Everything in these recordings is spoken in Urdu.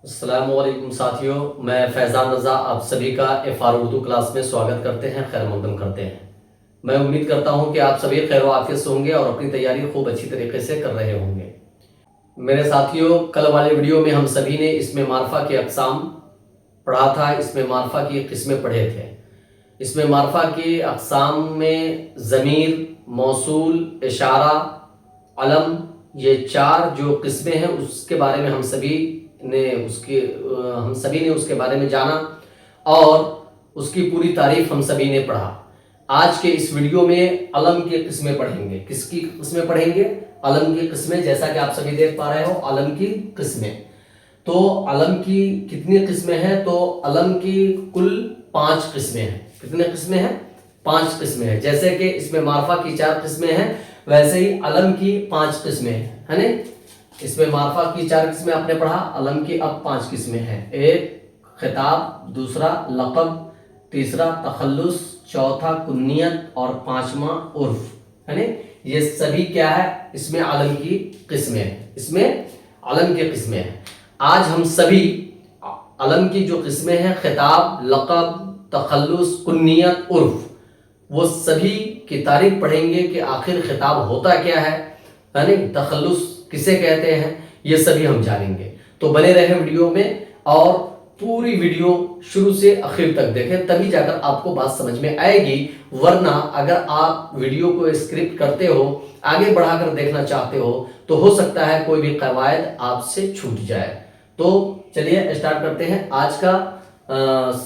السلام علیکم ساتھیوں، میں فیضان رضا آپ سبھی کا FR اردو کلاس میں سواگت کرتے ہیں، خیر مقدم کرتے ہیں۔ میں امید کرتا ہوں کہ آپ سبھی خیر و عافیت سے ہوں گے اور اپنی تیاری خوب اچھی طریقے سے کر رہے ہوں گے۔ میرے ساتھیوں، کل والے ویڈیو میں ہم سبھی نے اسم معرفہ کے اقسام پڑھا تھا، اسم معرفہ کی قسمیں پڑھے تھے۔ اسم معرفہ کی اقسام میں ضمیر، موصول، اشارہ، علم، یہ چار جو قسمیں ہیں اس کے بارے میں ہم سبھی نے اس کے بارے میں جانا اور اس کی پوری تعریف ہم سبھی نے پڑھا۔ آج کے اس ویڈیو میں علم کی قسمیں پڑھیں گے۔ کس کی قسمیں پڑھیں گے؟ علم کی قسمیں، جیسا کہ آپ سبھی دیکھ پا رہے ہو، علم کی قسمیں۔ تو علم کی کتنی قسمیں ہیں؟ تو علم کی کل 5 قسمیں ہیں۔ کتنے قسمیں ہیں؟ 5 قسمیں ہیں۔ جیسے کہ اسم معرفہ کی 4 قسمیں ہیں، ویسے ہی علم کی 5 قسمیں ہیں، ہے نا؟ اسم معرفہ کی 4 قسمیں آپ نے پڑھا، علم کی اب 5 قسمیں ہیں۔ ایک خطاب، دوسرا لقب، تیسرا تخلص، چوتھا کنیت اور 5واں عرف، ہے نا؟ یہ سبھی کیا ہے؟ اسم علم کی قسمیں ہیں۔ اسم علم کی قسمیں ہیں۔ آج ہم سبھی علم کی جو قسمیں ہیں، خطاب، لقب، تخلص، کنیت، عرف، وہ سبھی کی تعریف پڑھیں گے کہ آخر خطاب ہوتا کیا ہے نا؟ تخلص کسے کہتے ہیں، یہ سبھی ہم جانیں گے۔ تو بنے رہے ویڈیو میں اور پوری ویڈیو شروع سے آخر تک دیکھیں، تبھی جا کر آپ کو بات سمجھ میں آئے گی۔ ورنہ اگر آپ ویڈیو کو اسکرپٹ کرتے ہو، آگے بڑھا کر دیکھنا چاہتے ہو، تو ہو سکتا ہے کوئی بھی قواعد آپ سے چھوٹ جائے۔ تو چلیے اسٹارٹ کرتے ہیں۔ آج کا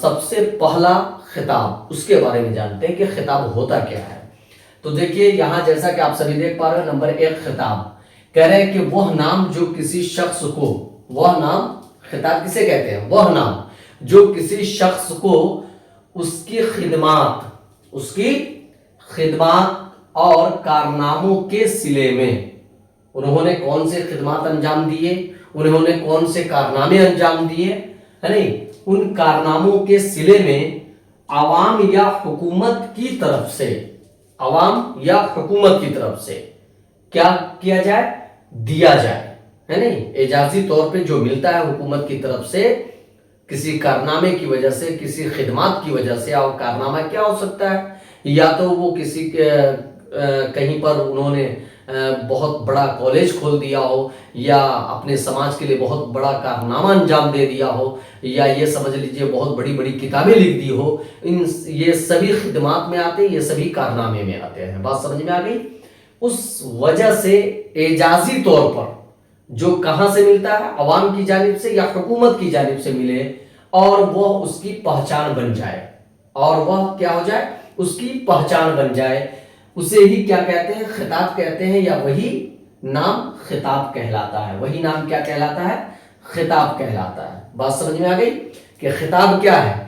سب سے پہلا خطاب، اس کے بارے میں جانتے ہیں کہ خطاب ہوتا کیا ہے۔ تو دیکھیے یہاں، جیسا کہ آپ سبھی دیکھ پا رہے ہیں، نمبر 1 خطاب کہہ رہے ہیں کہ وہ نام جو کسی شخص کو، وہ نام، خطاب کسے کہتے ہیں؟ وہ نام جو کسی شخص کو اس کی خدمات اور کارناموں کے صلے میں، انہوں نے کون سے خدمات انجام دیے، انہوں نے کون سے کارنامے انجام دیے، ہے نہیں؟ ان کارناموں کے صلے میں عوام یا حکومت کی طرف سے کیا کیا جائے؟ دیا جائے، ہے نہیں؟ اعزازی طور پہ جو ملتا ہے حکومت کی طرف سے کسی کارنامے کی وجہ سے، کسی خدمات کی وجہ سے۔ اور کارنامہ کیا ہو سکتا ہے؟ یا تو وہ کسی کہیں پر انہوں نے بہت بڑا کالج کھول دیا ہو، یا اپنے سماج کے لیے بہت بڑا کارنامہ انجام دے دیا ہو، یا یہ سمجھ لیجئے بہت بڑی بڑی کتابیں لکھ دی ہو۔ یہ سبھی خدمات میں آتے ہیں، یہ سبھی کارنامے میں آتے ہیں۔ بات سمجھ میں آ گئی؟ اس وجہ سے اعزازی طور پر جو کہاں سے ملتا ہے؟ عوام کی جانب سے یا حکومت کی جانب سے ملے، اور وہ اس کی پہچان بن جائے، اور وہ کیا ہو جائے؟ اس کی پہچان بن جائے، اسے ہی کیا کہتے ہیں؟ خطاب کہتے ہیں، یا وہی نام خطاب کہلاتا ہے۔ وہی نام کیا کہلاتا ہے؟ خطاب کہلاتا ہے۔ بات سمجھ میں آ گئی کہ خطاب کیا ہے؟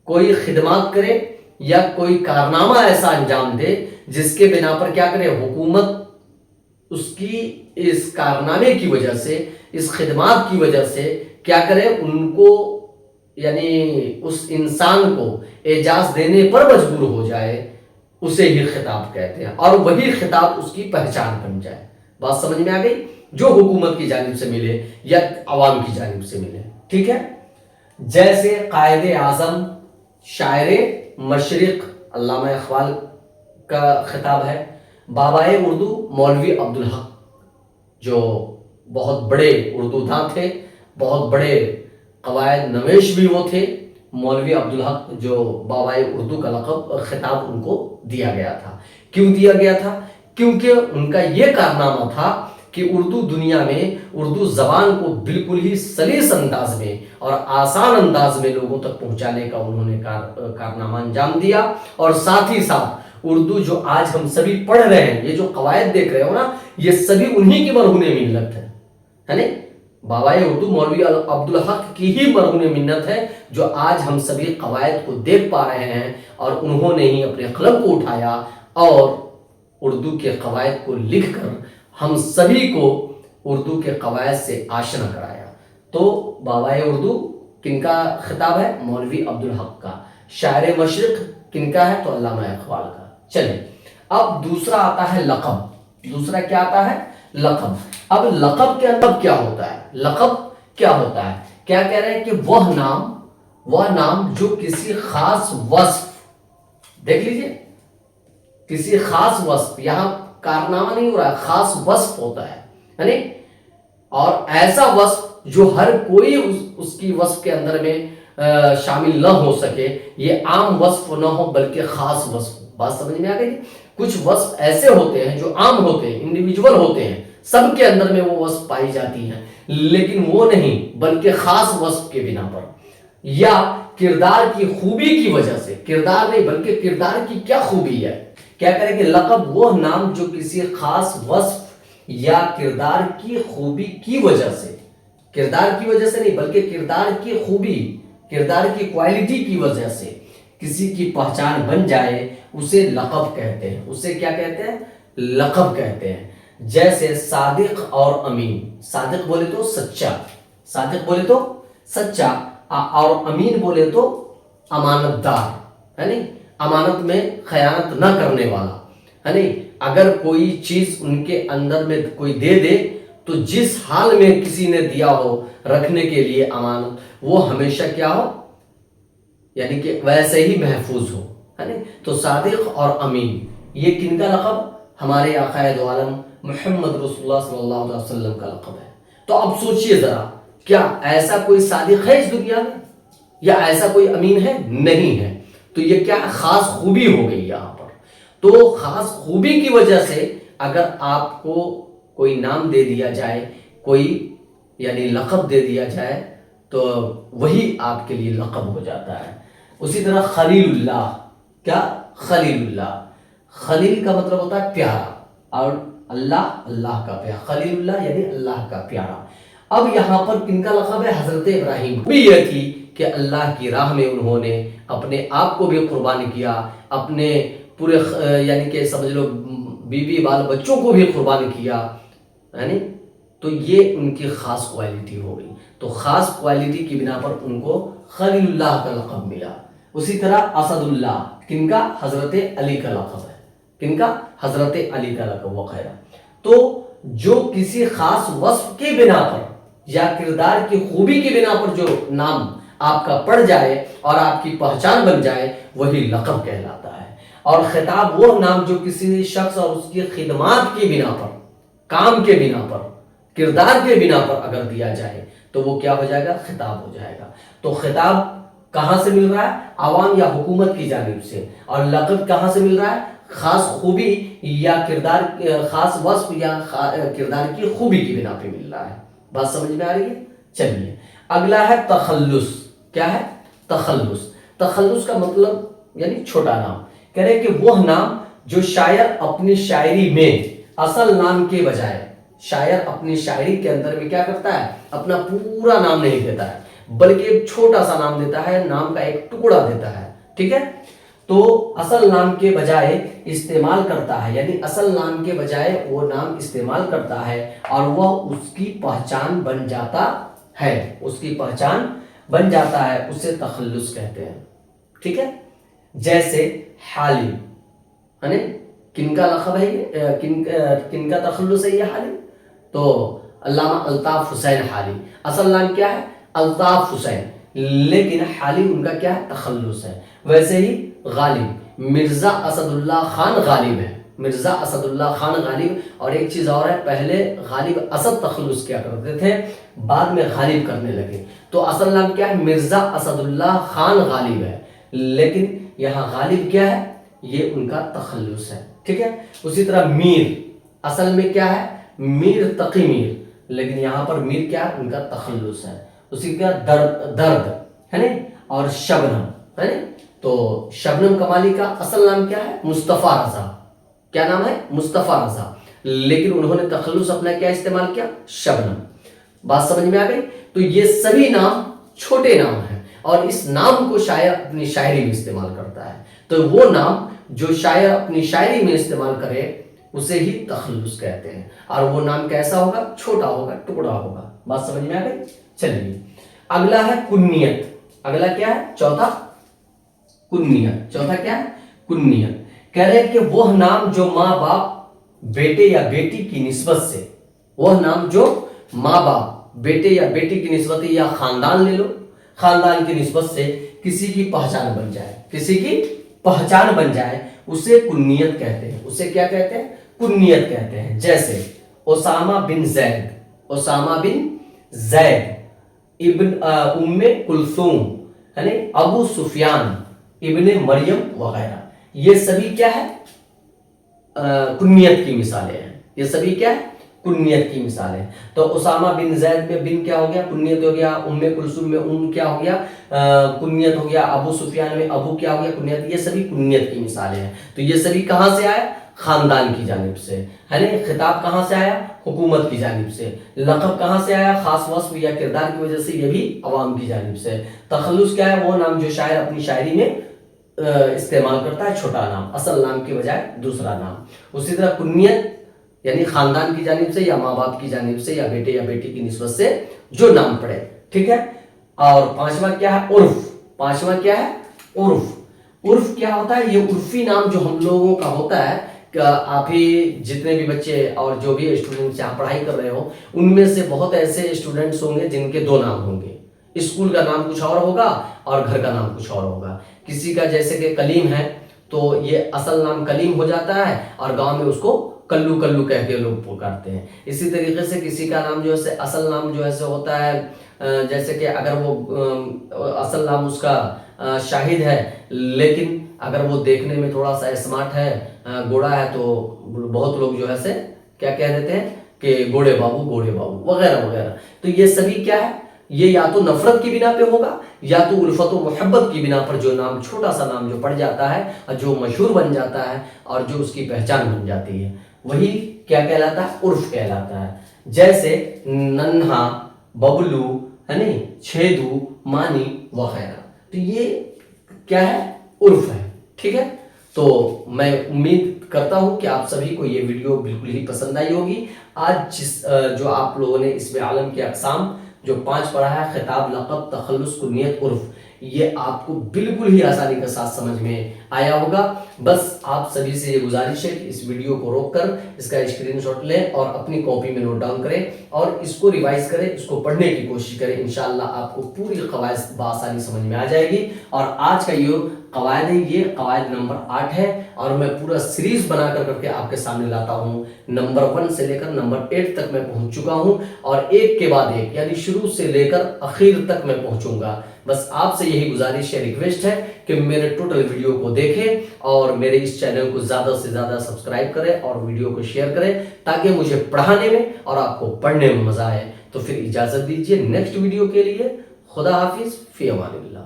کوئی خدمات کرے یا کوئی کارنامہ ایسا انجام دے جس کے بنا پر کیا کرے؟ حکومت اس کی اس کارنامے کی وجہ سے، اس خدمات کی وجہ سے کیا کرے؟ ان کو، یعنی اس انسان کو اعزاز دینے پر مجبور ہو جائے، اسے ہی خطاب کہتے ہیں، اور وہی خطاب اس کی پہچان بن جائے۔ بات سمجھ میں آ گئی؟ جو حکومت کی جانب سے ملے یا عوام کی جانب سے ملے، ٹھیک ہے؟ جیسے قائد اعظم، شاعر مشرق علامہ اقبال کا خطاب ہے، بابائے اردو مولوی عبدالحق، جو بہت بڑے اردو داں تھے، بہت بڑے قواعد نویش بھی وہ تھے۔ مولوی عبدالحق جو بابائے اردو کا لقب، خطاب ان کو دیا گیا تھا۔ کیوں دیا گیا تھا؟ کیونکہ ان کا یہ کارنامہ تھا کہ اردو دنیا میں اردو زبان کو بالکل ہی سلیس انداز میں اور آسان انداز میں لوگوں تک پہنچانے کا انہوں نے کارنامہ انجام دیا۔ اور ساتھ ہی ساتھ اردو جو آج ہم سبھی پڑھ رہے ہیں، یہ جو قواعد دیکھ رہے ہو نا، یہ سبھی انہی کی مرہون منت ہے نا؟ بابائے اردو مولوی عبدالحق کی ہی مرہون منت ہے، جو آج ہم سبھی قواعد کو دیکھ پا رہے ہیں، اور انہوں نے ہی اپنے قلم کو اٹھایا اور اردو کے قواعد کو لکھ کر ہم سبھی کو اردو کے قواعد سے آشنا کرایا۔ تو بابائے اردو کن کا خطاب ہے؟ مولوی عبدالحق کا۔ شاعر مشرق کن کا ہے؟ تو علامہ اقبال کا۔ چلیں، اب دوسرا آتا ہے لقب۔ دوسرا کیا آتا ہے؟ لقب۔ اب لقب کے اندر کیا ہوتا ہے؟ لقب کیا ہوتا ہے؟ کیا کہہ رہے ہیں کہ وہ نام جو کسی خاص وصف، دیکھ لیجئے کسی خاص وصف، یہاں کارنامہ نہیں ہو رہا ہے، خاص وصف ہوتا ہے، یعنی اور ایسا وصف جو ہر کوئی اس کی وصف کے اندر میں شامل نہ ہو سکے، یہ عام وصف نہ ہو بلکہ خاص وصف ہو۔ بات سمجھ میں آ گئی؟ کچھ وصف ایسے ہوتے ہیں جو عام ہوتے ہیں، انڈیویجول ہوتے ہیں، سب کے اندر میں وہ وصف پائی جاتی ہیں، لیکن وہ نہیں بلکہ خاص وصف کے بنا پر یا کردار کی خوبی کی وجہ سے، کردار نہیں بلکہ کردار کی کیا خوبی ہے، کیا کریں کہ لقب وہ نام جو کسی خاص وصف یا کردار کی خوبی کی وجہ سے، کردار کی وجہ سے نہیں بلکہ کردار کی خوبی، کردار کی کوالٹی کی وجہ سے کسی کی پہچان بن جائے، اسے لقب کہتے ہیں۔ اسے کیا کہتے ہیں؟ لقب کہتے ہیں۔ جیسے صادق اور امین، صادق بولے تو سچا، صادق بولے تو سچا، اور امین بولے تو امانت دار، ہے نہیں، امانت میں خیانت نہ کرنے والا، ہے نہیں۔ اگر کوئی چیز ان کے اندر میں کوئی دے دے تو جس حال میں کسی نے دیا ہو رکھنے کے لیے امانت، وہ ہمیشہ کیا ہو، یعنی کہ ویسے ہی محفوظ ہو، ہے نہیں۔ تو صادق اور امین یہ کن کا لقب؟ ہمارے آقا دو عالم محمد رسول اللہ صلی اللہ علیہ وسلم کا لقب ہے۔ تو اب سوچئے ذرا، کیا ایسا کوئی صادق ہے اس دنیا میں یا ایسا کوئی امین ہے؟ نہیں ہے۔ تو یہ کیا خاص خوبی ہو گئی یہاں پر۔ تو خاص خوبی کی وجہ سے اگر آپ کو کوئی نام دے دیا جائے، کوئی یعنی لقب دے دیا جائے، تو وہی آپ کے لیے لقب ہو جاتا ہے۔ اسی طرح خلیل اللہ، کیا؟ خلیل اللہ، خلیل کا مطلب ہوتا ہے پیارا، اور اللہ، اللہ کا پیارا، خلیل اللہ یعنی اللہ کا پیارا۔ اب یہاں پر کن کا لقب ہے؟ حضرت ابراہیم بھی یہ تھی کہ اللہ کی راہ میں انہوں نے اپنے آپ کو بھی قربان کیا، اپنے پورے یعنی کہ سمجھ لو بیوی بال بچوں کو بھی قربان کیا، یعنی تو یہ ان کی خاص کوالٹی ہو گئی۔ تو خاص کوالٹی کی بنا پر ان کو خلیل اللہ کا لقب ملا۔ اسی طرح اسد اللہ، کن کا؟ حضرت علی کا لقب ہے، کن کا؟ حضرت علی کا لقب وغیرہ۔ تو جو کسی خاص وصف کی بنا پر یا کردار کی خوبی کی بنا پر جو نام آپ کا پڑ جائے اور آپ کی پہچان بن جائے، وہی لقب کہلاتا ہے۔ اور خطاب وہ نام جو کسی شخص اور اس کی خدمات کی بنا پر، کام کے بنا پر، کردار کے بنا پر اگر دیا جائے تو وہ کیا ہو جائے گا؟ خطاب ہو جائے گا۔ تو خطاب کہاں سے مل رہا ہے؟ عوام یا حکومت کی جانب سے۔ اور لقب کہاں سے مل رہا ہے؟ خاص خوبی یا کردار، خاص وصف یا کردار کی خوبی کی بنا پہ مل رہا ہے۔ بات سمجھ میں آ رہی ہے؟ چلیے اگلا ہے تخلص۔ کیا ہے؟ تخلص۔ تخلص کا مطلب یعنی چھوٹا نام، کہہ رہے کہ وہ نام جو شاعر اپنی شاعری میں اصل نام کے بجائے، شاعر اپنی شاعری کے اندر میں کیا کرتا ہے؟ اپنا پورا نام نہیں دیتا ہے بلکہ ایک چھوٹا سا نام دیتا ہے، نام کا ایک ٹکڑا دیتا ہے، ٹھیک ہے؟ تو اصل نام کے بجائے استعمال کرتا ہے، یعنی اصل نام کے بجائے وہ نام استعمال کرتا ہے اور وہ اس کی پہچان بن جاتا ہے، اس کی پہچان بن جاتا ہے، اسے تخلص کہتے ہیں، ٹھیک ہے؟ جیسے حالم، ہے نا، کن کا لقب ہے یہ؟ کن کا تخلص ہے یہ حالم؟ تو علامہ الطاف حسین حالم، اصل نام کیا ہے؟ الطاف حسین، لیکن حالم ان کا کیا ہے؟ تخلص ہے۔ ویسے ہی غالب، مرزا اسد اللہ خان غالب ہے، مرزا اسد اللہ خان غالب۔ اور ایک چیز اور ہے، پہلے غالب اسد تخلص کیا کرتے تھے، بعد میں غالب کرنے لگے۔ تو اصل نام کیا ہے؟ مرزا اسد اللہ خان غالب ہے، لیکن یہاں غالب کیا ہے؟ یہ ان کا تخلص ہے، ٹھیک ہے؟ اسی طرح میر، اصل میں کیا ہے؟ میر تقی میر، لیکن یہاں پر میر کیا ہے؟ ان کا تخلص ہے۔ اسی کا درد ہے نا، اور شبنم ہے نا۔ تو شبنم کمالی کا اصل نام کیا ہے؟ مصطفیٰ رضا، کیا نام ہے؟ مصطفیٰ رضا، لیکن انہوں نے تخلص اپنا کیا استعمال کیا؟ شبنم۔ بات سمجھ میں آ گئی؟ تو یہ سبھی نام چھوٹے نام ہیں اور اس نام کو شاعر اپنی شاعری میں استعمال کرتا ہے۔ تو وہ نام جو شاعر اپنی شاعری میں استعمال کرے اسے ہی تخلص کہتے ہیں، اور وہ نام کیسا ہوگا؟ چھوٹا ہوگا، ٹکڑا ہوگا۔ بات سمجھ میں آ گئی؟ چلیے اگلا ہے کنیت۔ اگلا کیا ہے؟ چوتھا کنیت۔ چوتھا کیا ہے؟ کنیت۔ کہہ رہے ہیں کہ وہ نام جو ماں باپ بیٹے یا بیٹی کی نسبت سے، وہ نام جو ماں باپ بیٹے یا بیٹی کی نسبت یا خاندان لے لو, خاندان کی نسبت سے کسی کی پہچان بن جائے, کسی کی پہچان بن جائے, اسے کنیت کہتے ہیں. اسے کیا کہتے ہیں؟ کنیت کہتے ہیں. جیسے اسامہ بن زید, اسامہ بن زید ابن ام کلثوم, ہے نا, ابو سفیان ابن مریم وغیرہ, یہ سبھی کیا ہے؟ کنیت کی مثالیں ہیں. یہ سبھی کیا ہے؟ کنیت کی مثالیں. تو اسامہ بن زید میں بن کیا ہو گیا؟ کنیت ہو گیا. ام کلثوم میں ام کیا ہو گیا؟ کنیت ہو گیا. ابو سفیان میں ابو کیا ہو گیا؟ کنیت. یہ سبھی کنیت کی مثالیں ہیں. تو یہ سبھی کہاں سے آیا؟ خاندان کی جانب سے, ہے نا. خطاب کہاں سے آیا؟ حکومت کی جانب سے. لقب کہاں سے آیا؟ خاص وصف یا کردار کی وجہ سے, یہ بھی عوام کی جانب سے. تخلص کیا ہے؟ وہ نام جو شاعر اپنی شاعری میں استعمال کرتا ہے, چھوٹا نام, اصل نام کے بجائے دوسرا نام. اسی طرح کنیت یعنی خاندان کی جانب سے یا ماں باپ کی جانب سے یا بیٹے یا بیٹی کی نسبت سے جو نام پڑے, ٹھیک ہے. اور پانچواں کیا ہے؟ عرف. پانچواں کیا ہے؟ عرف. عرف کیا ہوتا ہے؟ یہ عرفی نام جو ہم لوگوں کا ہوتا ہے, کہ آپ ہی جتنے بھی بچے اور جو بھی اسٹوڈنٹس یہاں پڑھائی کر رہے ہو, ان میں سے بہت ایسے اسٹوڈنٹس ہوں گے جن کے دو نام ہوں گے. اسکول کا نام کچھ اور ہوگا اور گھر کا نام کچھ اور ہوگا. کسی کا جیسے کہ کلیم ہے تو یہ اصل نام کلیم ہو جاتا ہے اور گاؤں میں اس کو کلو کلو کہہ کے لوگ پکارتے ہیں. اسی طریقے سے کسی کا نام جو ہے اصل نام جو ایسے ہوتا ہے, جیسے کہ اگر وہ اصل نام اس کا شاہد ہے, لیکن اگر وہ دیکھنے میں تھوڑا سا اسمارٹ ہے, گوڑا ہے, تو بہت لوگ جو ہے سے کیا کہہ دیتے ہیں کہ گوڑے بابو, گوڑے بابو وغیرہ وغیرہ. تو یہ سبھی کیا ہے؟ یہ یا تو نفرت کی بنا پہ ہوگا یا تو الفت و محبت کی بنا پر جو نام, چھوٹا سا نام جو پڑ جاتا ہے اور جو مشہور بن جاتا ہے اور جو اس کی پہچان بن جاتی ہے, وہی کیا کہلاتا ہے؟ عرف کہلاتا ہے. جیسے ننھا, ببلو, ہے نا, چھیدو, مانی وغیرہ. تو یہ کیا ہے؟ عرف ہے, ٹھیک ہے. تو میں امید کرتا ہوں کہ آپ سبھی کو یہ ویڈیو بالکل ہی پسند آئی ہوگی. آج جو آپ لوگوں نے اسم عالم کے اقسام جو 5 پڑھا ہے, خطاب, لقب, تخلص, کنیت, عرف, یہ آپ کو بالکل ہی آسانی کے ساتھ سمجھ میں آیا ہوگا. بس آپ سبھی سے یہ گزارش ہے کہ اس ویڈیو کو روک کر اس کا اسکرین شاٹ لیں اور اپنی کاپی میں نوٹ ڈاؤن کریں اور اس کو ریوائز کریں, اس کو پڑھنے کی کوشش کریں. انشاءاللہ آپ کو پوری قواعد بآسانی سمجھ میں آ جائے گی. اور آج کا یہ قواعد ہے, یہ قواعد نمبر 8 ہے اور میں پورا سیریز بنا کر کے آپ کے سامنے لاتا ہوں. نمبر 1 سے لے کر نمبر 8 تک میں پہنچ چکا ہوں اور ایک کے بعد ایک یعنی شروع سے لے کر اخیر تک میں پہنچوں گا. بس آپ سے یہی گزارش ہے, ریکویسٹ ہے کہ میرے ٹوٹل ویڈیو کو دیکھیں اور میرے اس چینل کو زیادہ سے زیادہ سبسکرائب کریں اور ویڈیو کو شیئر کریں تاکہ مجھے پڑھانے میں اور آپ کو پڑھنے میں مزہ آئے. تو پھر اجازت دیجیے نیکسٹ ویڈیو کے لیے. خدا حافظ, فی امان اللہ.